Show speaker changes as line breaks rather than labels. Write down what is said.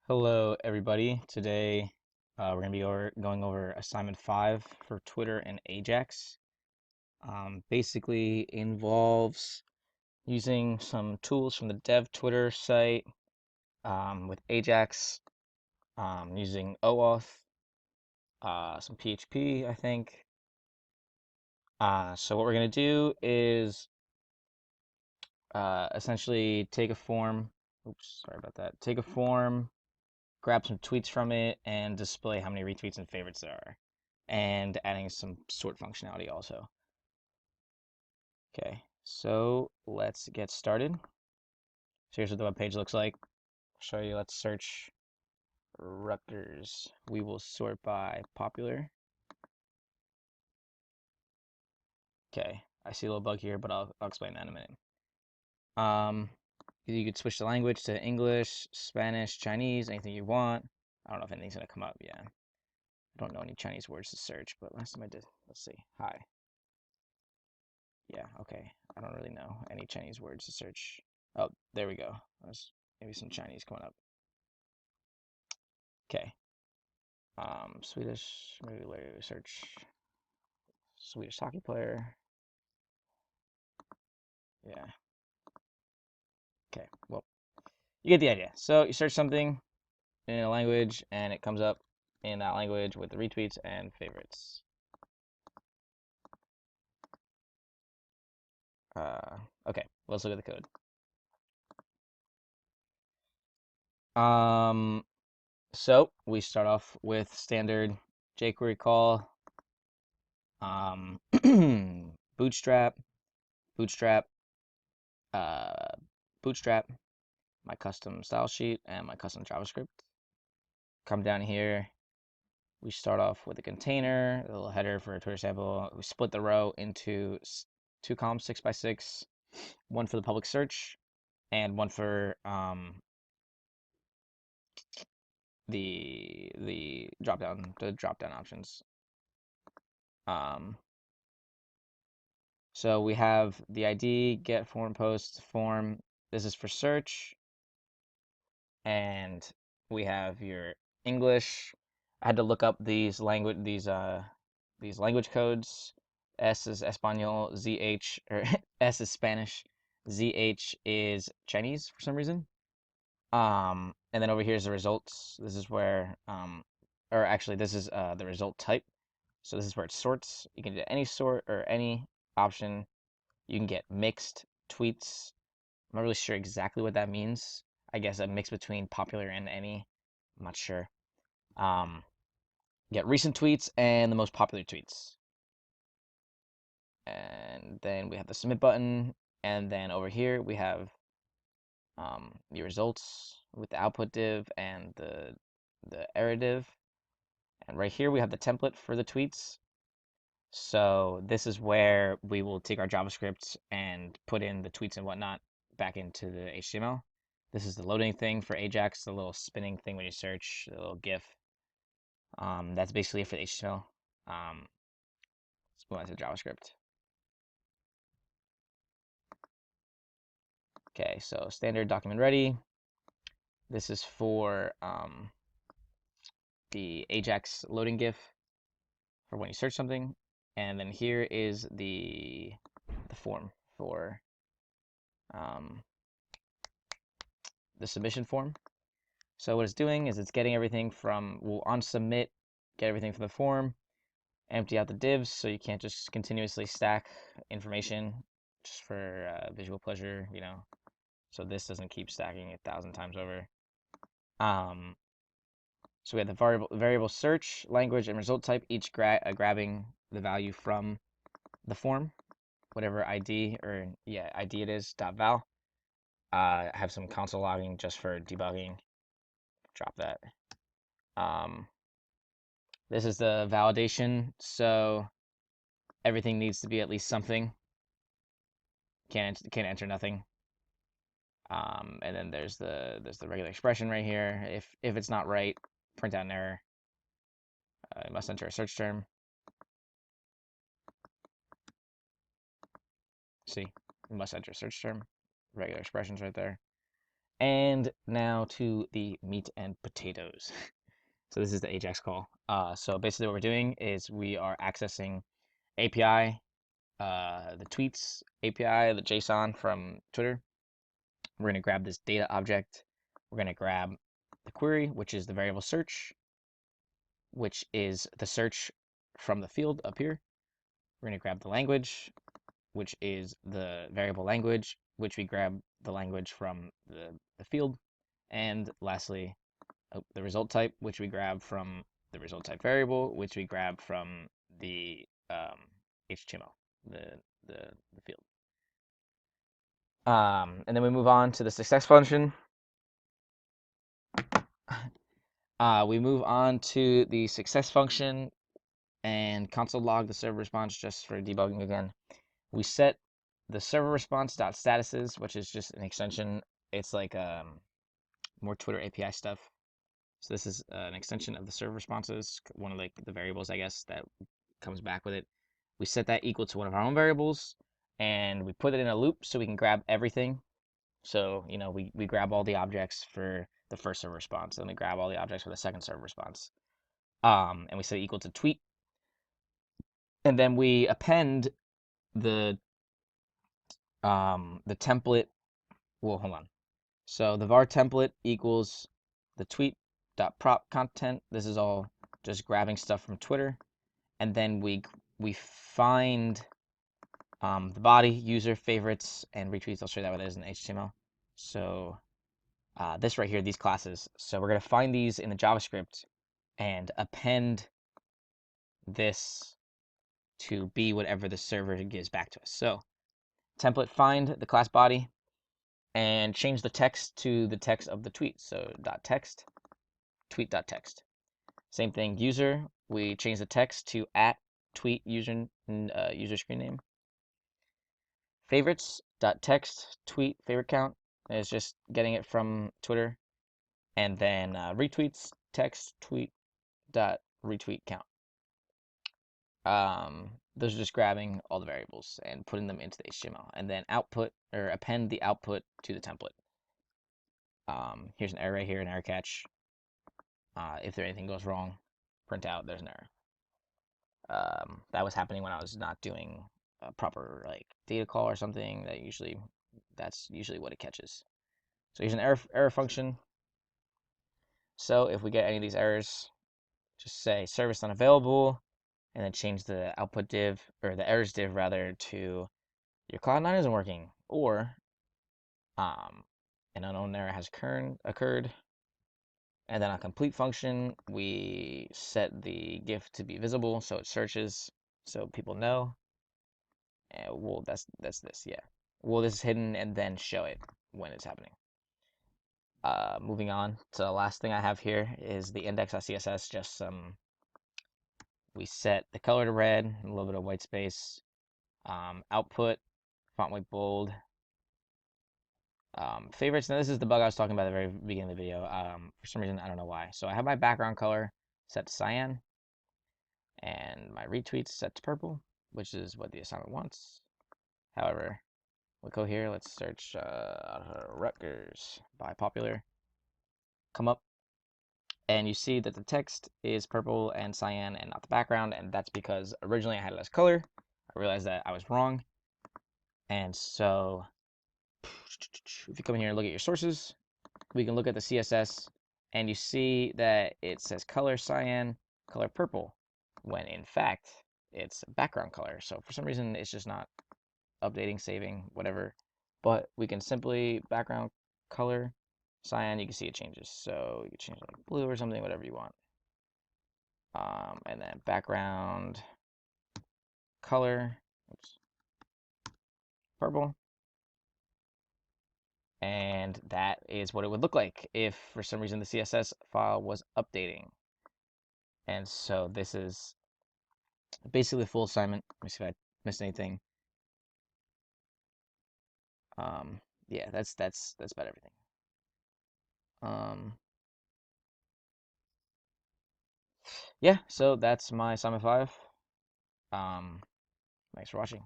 Hello, everybody. Today, we're going to be going over assignment 5 for Twitter and AJAX. Basically involves using some tools from the dev Twitter site with AJAX, using OAuth, some PHP, I think. So what we're going to do is essentially take a form. Oops, sorry about that. Take a form, grab some tweets from it, and display how many retweets and favorites there are, and adding some sort functionality also. Okay, so let's get started. So here's what the web page looks like. I'll show you. Let's search Rutgers. We will sort by popular. Okay, I see a little bug here, but I'll explain that in a minute. You could switch the language to English, Spanish, Chinese, anything you want. I don't know if anything's gonna come up. Yeah, I don't know any Chinese words to search, but last time I did, let's see. Hi. Yeah, okay. I don't really know any Chinese words to search. Oh, there we go. There's maybe some Chinese coming up. Okay. Swedish. Maybe search Swedish hockey player. Yeah. Okay. Well, you get the idea. So you search something in a language, and it comes up in that language with the retweets and favorites. Okay. Let's look at the code. So we start off with standard jQuery call. Bootstrap, bootstrap, uh, bootstrap, my custom style sheet, and my custom JavaScript. Come down here. We start off with a container, a little header for a Twitter sample. We split the row into two columns, 6x6, one for the public search, and one for the drop down options. So we have the ID, get form, post form. This is for search. And we have your English. I had to look up these language codes. S is Espanol, ZH or S is Spanish, ZH is Chinese for some reason. And then over here is the results. This is where or actually this is the result type. So this is where it sorts. You can do any sort or any option. You can get mixed tweets. I'm not really sure exactly what that means. I guess a mix between popular and any. I'm not sure. Um, get recent tweets and the most popular tweets. And then we have the submit button. And then over here we have the results with the output div and the error div. And right here we have the template for the tweets. So this is where we will take our JavaScript and put in the tweets and whatnot back into the HTML. This is the loading thing for AJAX, the little spinning thing when you search, the little GIF. That's basically it for the HTML. Let's move on to JavaScript. Okay, so standard document ready. This is for the AJAX loading GIF for when you search something. And then here is the form for the submission form. So what it's doing is it's getting everything from, we'll on submit, get everything from the form, empty out the divs so you can't just continuously stack information just for visual pleasure, you know, so this doesn't keep stacking 1,000 times over. So we have the variable search, language, and result type, each grabbing the value from the form, whatever ID or ID it is, .val. I have some console logging just for debugging. Drop that. This is the validation, so everything needs to be at least something. Can't enter nothing. And then there's the regular expression right here. If it's not right, print out an error. You must enter a search term. See, you must enter a search term. Regular expressions right there. And now to the meat and potatoes. So this is the AJAX call. So basically what we're doing is we are accessing API, the tweets API, the JSON from Twitter. We're going to grab this data object. We're going to grab the query, which is the variable search, which is the search from the field up here. We're going to grab the language, which is the variable language, which we grab the language from the field. And lastly, the result type, which we grab from the result type variable, which we grab from the HTML, the field. And then we move on to the success function. We move on to the success function and console log the server response just for debugging again. We set the server response dot statuses, which is just an extension. It's like more Twitter API stuff. So this is an extension of the server responses, one of like the variables, I guess, that comes back with it. We set that equal to one of our own variables, and we put it in a loop so we can grab everything. So, you know, we grab all the objects for the first server response, and we grab all the objects for the second server response. And we set it equal to tweet. And then we append the template. Well, hold on. So the var template equals the tweet.prop content. This is all just grabbing stuff from Twitter. And then we find the body, user, favorites, and retweets. I'll show you that with it as an HTML. So this right here, these classes. So we're going to find these in the JavaScript and append this to be whatever the server gives back to us. So template find the class body and change the text to the text of the tweet. So .text, tweet.text. Same thing, user, we change the text to @tweet user screen name. Favorites.text, tweet favorite count is just getting it from Twitter. And then retweets, text, tweet dot retweet count. Those are just grabbing all the variables and putting them into the HTML, and then output or append the output to the template. Here's an error right here, an error catch. If anything goes wrong, print out there's an error. That was happening when I was not doing a proper like data call or something. That's usually what it catches. So here's an error function. So if we get any of these errors, just say service unavailable, and then change the output div, or the errors div rather, to your Cloud9 isn't working, or an unknown error has occurred. And then on complete function, we set the GIF to be visible, so it searches, so people know. And well, that's this, yeah. Well, this is hidden, and then show it when it's happening. Moving on to the last thing I have here is the index.css, just some. We set the color to red, a little bit of white space. Output, font weight bold. Favorites, now this is the bug I was talking about at the very beginning of the video. For some reason, I don't know why. So I have my background color set to cyan, and my retweets set to purple, which is what the assignment wants. However, we'll go here, let's search Rutgers by popular. Come up, and you see that the text is purple and cyan and not the background, and that's because originally I had it as color. I realized that I was wrong, and so if you come in here and look at your sources, we can look at the CSS, and you see that it says color cyan, color purple, when in fact it's background color. So for some reason it's just not updating, saving, whatever. But we can simply background color cyan, you can see it changes. So you can change it like blue or something, whatever you want. And then background color, oops, purple. And that is what it would look like if for some reason the CSS file was updating. And so this is basically the full assignment. Let me see if I missed anything. Yeah, that's about everything. Yeah, so that's my assignment 5. Thanks for watching.